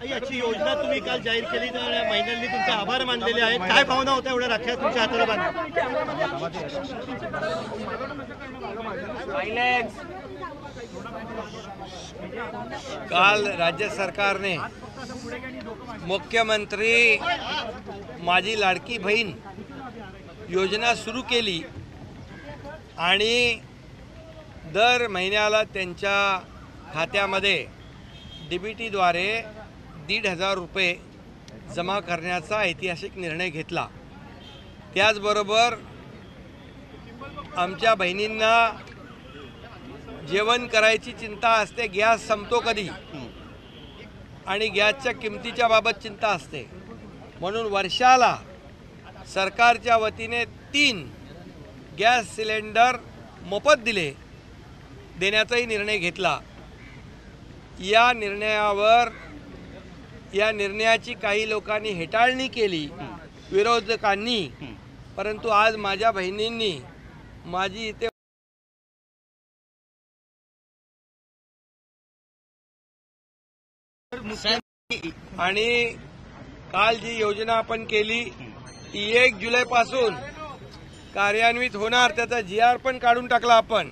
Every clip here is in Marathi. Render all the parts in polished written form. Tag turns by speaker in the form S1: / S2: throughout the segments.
S1: याची योजना तुम्ही काल जाहीर केली तर महिलांनी तुमचे आभार मानलेले आहेत, काय भावना होत्या एवढ्या राख्या तुमच्या हाताला बांधून?
S2: काल राज्य सरकारने मुख्यमंत्री माझी लाडकी बहीण योजना सुरू केली आणि दर महिन्याला त्यांच्या खात्यामध्ये DBTद्वारे 1,500 रुपये जमा करण्याचा ऐतिहासिक निर्णय घेतला। त्याचबरोबर आमच्या बहिणींना जेवण करायची चिंता असते, गॅस संपतो कधी आणि गॅसच्या किमतीच्या बाबत चिंता असते, म्हणून वर्षाला सरकारच्या वतीने 3 गॅस सिलेंडर मोफत देण्याचाही निर्णय घेतला। या निर्णयाची काही लोकांनी हेटाळणी केली, विरोधकांनी, परंतु आज माझ्या बहिणींनी माझी इथे आणि काल जी योजना आपण केली ती 1 जुलैपासून कार्यान्वित होणार, त्याचा GR पण काढून टाकला आपण।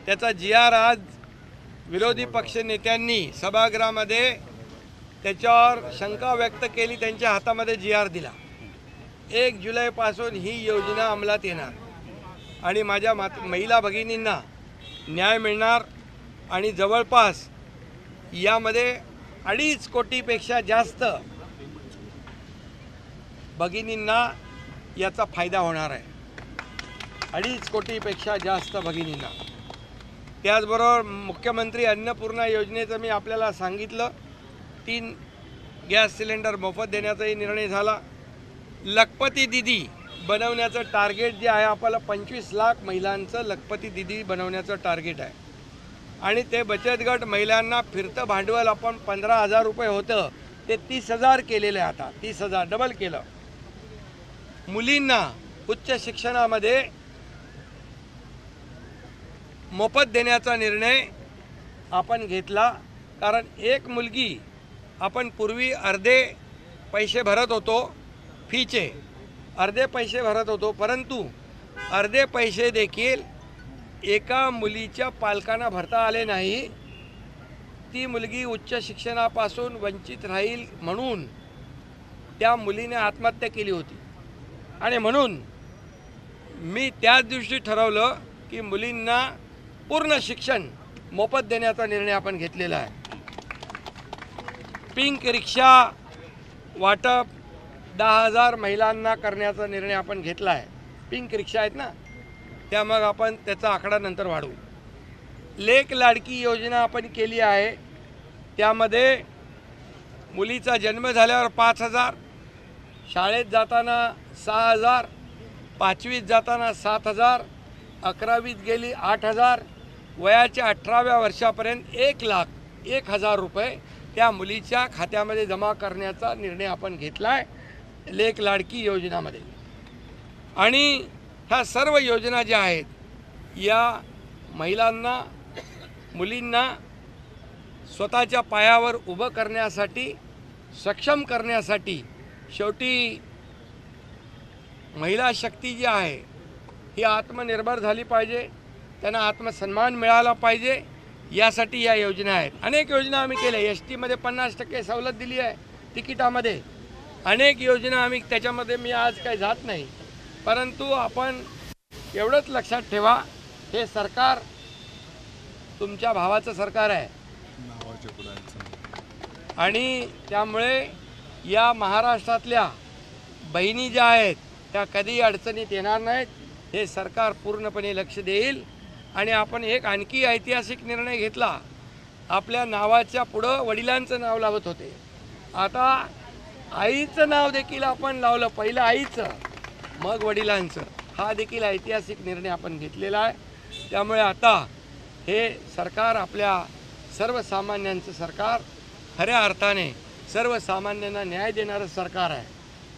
S2: त्याचा GR आज विरोधी पक्ष नेत्यांनी सभागृहामध्ये त्याच्यावर शंका व्यक्त केली, त्यांच्या हातामध्ये GR दिला। 1 जुलैपासून ही योजना अंमलात येणार आणि माझ्या महिला भगिनींना न्याय मिळणार आणि जवळपास यामध्ये 2.5 कोटीपेक्षा जास्त भगिनींना याचा फायदा होणार आहे। 2.5 कोटीपेक्षा जास्त भगिनींना। त्याचबरोबर मुख्यमंत्री अन्नपूर्णा योजनेचं मी आपल्याला सांगितलं, 3 गॅस सिलेंडर मोफत देण्याचाही निर्णय झाला। लखपती दीदी बनवण्याचं टार्गेट जे आहे आपल्याला 25 लाख महिलांचं लखपती दीदी बनवण्याचं टार्गेट आहे आणि ते बचत गट महिलांना फिरतं भांडवल आपण 15,000 रुपये होतं ते 30,000 केलेलं आहे, आता 30,000 डबल केलं। मुलींना उच्च शिक्षणामध्ये मोफत देण्याचा निर्णय आपण घेतला, कारण एक मुलगी आपण पूर्वी अर्धे पैसे भरत होतो, फीचे अर्धे पैसे भरत होतो, परंतु अर्धे पैसे देखील एका मुलीच्या पालकांना भरता आले नाही। ती मुलगी उच्च शिक्षणापासून वंचित राहील म्हणून त्या मुलीने आत्महत्या केली होती आणि म्हणून मी त्याच दिवशी ठरवलं की मुलींना पूर्ण शिक्षण मोफत देण्याचा निर्णय आपण घेतलेला आहे। पिंक रिक्षा वाटप 10,000 महिलांना करण्याचा निर्णय आपण घेतला आहे। पिंक रिक्षा आहेत ना, त्या मग आपण त्याचा आकडा नंतर वाढवू। लेक लाडकी योजना आपण केली आहे, त्यामध्ये मुलीचा जन्म झाल्यावर 5,000, शाळेत जाताना 6,000, 5वीत जाताना 7,000, 11वीत गेली 8,000, वयाच्या 18व्या वर्षापर्यंत 1,01,000 रुपये त्या मुलीच्या खात्यामध्ये जमा करण्याचा निर्णय आपण घेतला आहे लेक लाडकी योजनामध्ये। आणि ह्या सर्व योजना ज्या आहेत या महिलांना, मुलींना स्वतःच्या पायावर उभं करण्यासाठी, सक्षम करण्यासाठी, शेवटी महिला शक्ती जी आहे ही आत्मनिर्भर झाली पाहिजे, त्यांना आत्मसन्मान मिळाला पाहिजे, यासाठी या योजना आहेत। अनेक योजना आम्ही केल्या, ST मध्ये 50% सवलत दिली आहे तिकिटामध्ये, अनेक योजना आम्ही त्याच्यामध्ये मी आज काही जात नाही, परंतु आपण एवढंच लक्षात ठेवा, हे सरकार तुमच्या भावाचं सरकार आहे आणि त्यामुळे या महाराष्ट्रातल्या बहिणी ज्या आहेत त्या कधी अडचणीत येणार नाहीत, हे सरकार पूर्णपणे लक्ष देईल। आणि आपण एक आणखी ऐतिहासिक निर्णय घेतला, आपल्या नावाच्या पुढं वडिलांचं नाव लावत होते, आता आईचं नाव देखील आपण लावलं, पहिलं आईचं मग वडिलांचं, हा देखील ऐतिहासिक निर्णय आपण घेतलेला आहे। त्यामुळे आता हे सरकार आपल्या सर्वसामान्यांचं सरकार, खऱ्या अर्थाने सर्वसामान्यांना न्याय देणारं सरकार आहे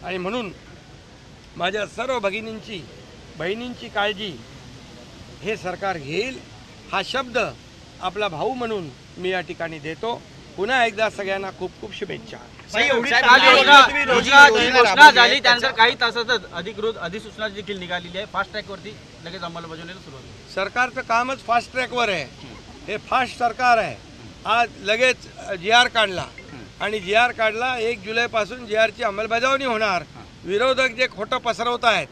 S2: आणि म्हणून माझ्या सर्व भगिनींची, बहिणींची काळजी हे सरकार घेईल, हा शब्द आपला भाऊ म्हणून मी या ठिकाणी देतो। पुन्हा एकदा सगळ्यांना खूप खूप शुभेच्छा.
S3: घोषणा झाली त्यानंतर काही तासातच अधिसूचना देखील निघालेली आहे. फास्ट ट्रॅकवरती लगेच अंमलबजावणीला सुरुवात होईल.
S2: सरकारचं कामच फास्ट ट्रॅकवर आहे. हे फास्ट सरकार आहे. आज लगेच GR काढला आणि GR काढला 1 जुलैपासून GRची अंमलबजावणी होणार. विरोधक जे खोटं पसरवत आहेत,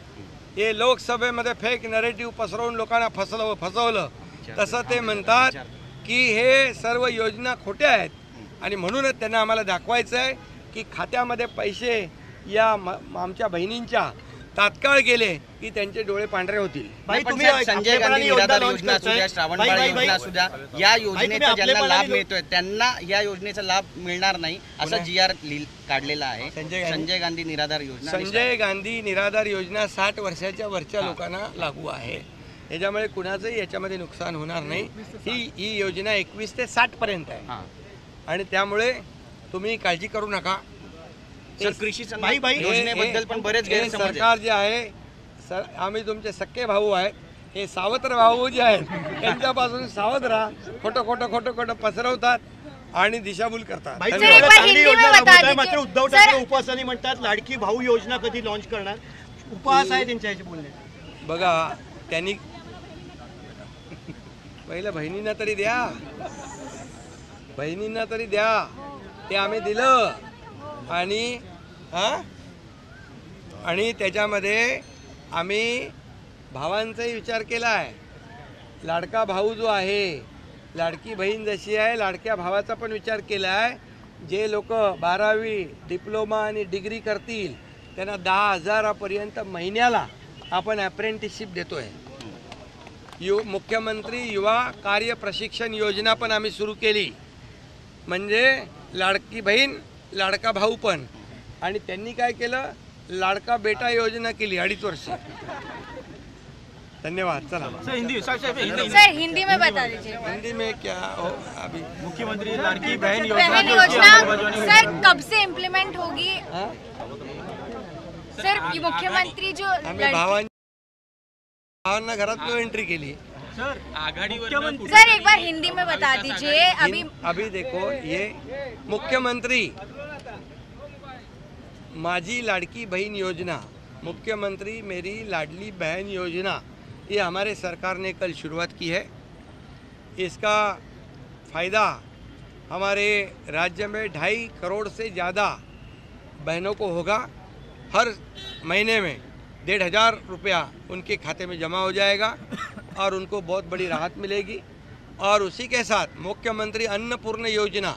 S2: हे लोकसभेमध्ये फेक नरेटिव्ह पसरवून लोकांना फसवलं तसं ते म्हणतात की हे सर्व योजना खोट्या आहेत आणि म्हणूनच त्यांना आम्हाला दाखवायचं आहे की खात्यामध्ये पैसे या आमच्या बहिणींच्या तात्काळ गेले की त्यांचे डोळे पांढरे होतील.
S3: संजय गांधी निराधार योजना असू द्या, श्रावणबाळ योजना असू द्या, या योजनेचा ज्यांना लाभ मिळतोय त्यांना या योजनेचा लाभ मिळणार नाही असं GR काढलेला आहे. संजय गांधी निराधार योजना.
S2: संजय गांधी निराधार योजना 60 वर्षाच्या वरच्या लोकांना लागू आहे. याच्यामुळे कुणाचंही याच्यामध्ये नुकसान होणार नाही. ही योजना 21 ते 60 पर्यंत आहे आणि त्यामुळे तुम्ही काळजी करू नका.
S3: कृषी योजनेबद्दल पण बरेच गैरसमज.
S2: सरकार जे आहे आम्ही तुमचे सक्के भाऊ आहेत. हे सावत्र भाऊ जे आहेत त्यांच्यापासून सावध राहा. खोटं पसरवतात आणि दिशाभूल करतात.
S1: मात्र उद्धव ठाकरे उपवासाने म्हणतात लाडकी भाऊ योजना कधी लॉन्च करणार, उपवास आहे त्यांच्या याचे बोलणे.
S2: बघा त्यांनी पहिलं बहिणींना तरी द्या, ते आम्ही दिलं आणि त्याच्यामध्ये आम्ही भावांचाही विचार केला आहे. लाडका भाऊ जो आहे, लाडकी बहीण जशी आहे, लाडक्या भावाचा पण विचार केला आहे. जे लोक 12वी डिप्लोमा आणि डिग्री करतील त्यांना 10,000पर्यंत महिन्याला आपण अप्रेंटिसशिप देतोय. मुख्यमंत्री युवा कार्य प्रशिक्षण योजना पण आम्ही सुरू केली. म्हणजे लाडकी बहीण लाडका भाऊ पण. आणि त्यांनी काय केलं, लाडका बेटा योजना केली 2.5 वर्ष. धन्यवाद. चला
S4: सर हिंदी में बता दीजिए.
S2: हिंदी में क्या हो अभी
S3: मुख्यमंत्री लाडकी बहन
S4: योजना सर कब से इम्प्लीमेंट होगी? सर मुख्यमंत्री जो
S2: आम्ही भावांना घरात एंट्री केली.
S3: सर
S4: सर एक बार हिंदी में बता दीजिए.
S2: अभी देखो ये मुख्यमंत्री माझी लाडकी बहन योजना, मुख्यमंत्री मेरी लाडली बहन योजना, ये हमारे सरकार ने कल शुरुआत की है. इसका फ़ायदा हमारे राज्य में 2.5 करोड़ से ज़्यादा बहनों को होगा. हर महीने में 1,500 रुपया उनके खाते में जमा हो जाएगा और उनको बहुत बड़ी राहत मिलेगी. और उसी के साथ मुख्यमंत्री अन्नपूर्ण योजना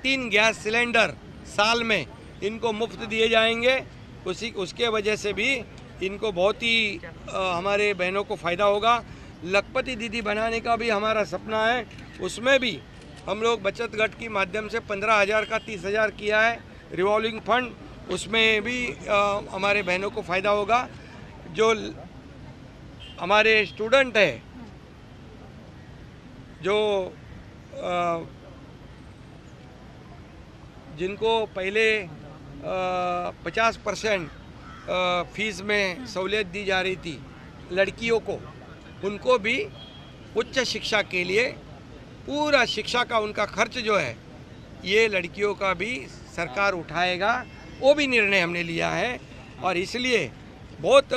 S2: 3 गैस सिलेंडर साल में इनको मुफ्त दिए जाएंगे. उसके वजह से भी इनको बहुत ही हमारे बहनों को फ़ायदा होगा. लखपति दीदी बनाने का भी हमारा सपना है. उसमें भी हम लोग बचत गट के माध्यम से 15,000 का 30,000 किया है. रिवॉल्विंग फंड, उसमें भी हमारे बहनों को फ़ायदा होगा. जो हमारे स्टूडेंट है, जो जिनको पहले 50% फीस में सहूलियत दी जा रही थी लड़कियों को, उनको भी उच्च शिक्षा के लिए पूरा शिक्षा का उनका खर्च जो है ये लड़कियों का भी सरकार उठाएगा. वो भी निर्णय हमने लिया है. और इसलिए बहुत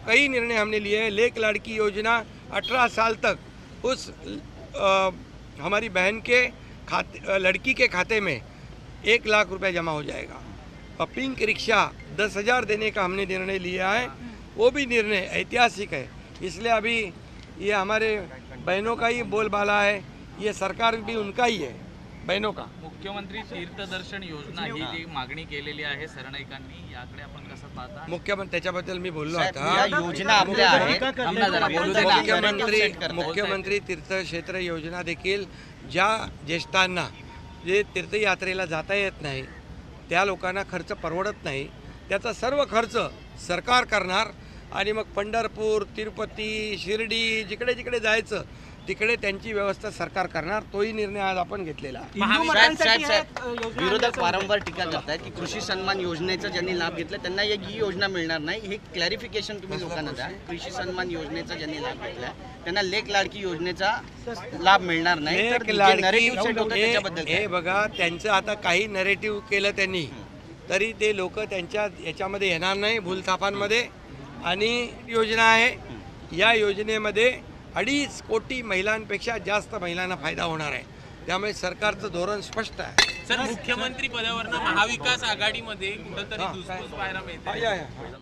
S2: कई निर्णय हमने लिए हैं. लेक लड़की योजना 18 साल तक उस हमारी बहन के खाते, लड़की के खाते में 1 लाख रुपए जमा हो जाएगा. और पिंक रिक्शा 10,000 देने का हमने निर्णय लिया है. वो भी निर्णय ऐतिहासिक है. इसलिए अभी ये हमारे बहनों का ही बोलबाला है. ये सरकार भी उनका ही है, बहनों का.
S5: मुख्यमंत्री तीर्थदर्शन योजना ही जी मागणी केलेली आहे सरनाईकांनी, याकडे आपण कसं पाहता?
S2: मुख्यमंत्री त्याच्याबद्दल मी बोललो आता.
S3: योजना आपल्या आहेत.
S2: मुख्यमंत्री तीर्थक्षेत्र योजना देखील ज्या ज्येष्ठांना जे तीर्थयात्रेला जाता येत नाही, त्या लोकांना खर्च परवडत नाही, त्याचा सर्व खर्च सरकार करणार. आणि मग पंढरपूर, तिरुपती, शिर्डी, जिकडे जिकडे जायचं तिकडे त्यांची व्यवस्था सरकार करणार, तोही निर्णय आज आपण घेतलेला आहे.
S3: साहेब, विरोधक वारंवार टीका करतायत की कृषी सन्मान योजनेचा ज्यांनी लाभ घेतला त्यांना ही योजना मिळणार नाही. हे क्लॅरिफिकेशन तुम्ही लोकांना द्या. कृषी सन्मान योजनेचा ज्यांनी लाभ घेतला त्यांना लेक लाडकी योजनेचा लाभ मिळणार नाही. तर जे narrative set होतं त्याच्याबद्दल
S2: हे बघा, त्यांचं आता काही नरेटिव्ह केलं त्यांनी तरी ते लोक त्यांच्या याच्यामध्ये येणार नाही भूलथापांमध्ये. आणि योजना आहे, या योजनेमध्ये 2.5 कोटी महिलांपेक्षा जास्त महिलांना फायदा होणार आहे. त्यामुळे सरकारचं धोरण स्पष्ट आहे.
S6: सर, मुख्यमंत्री पदावरनं महाविकास आघाडीमध्ये कुठंतरी धुसफूस पाहायला मिळते.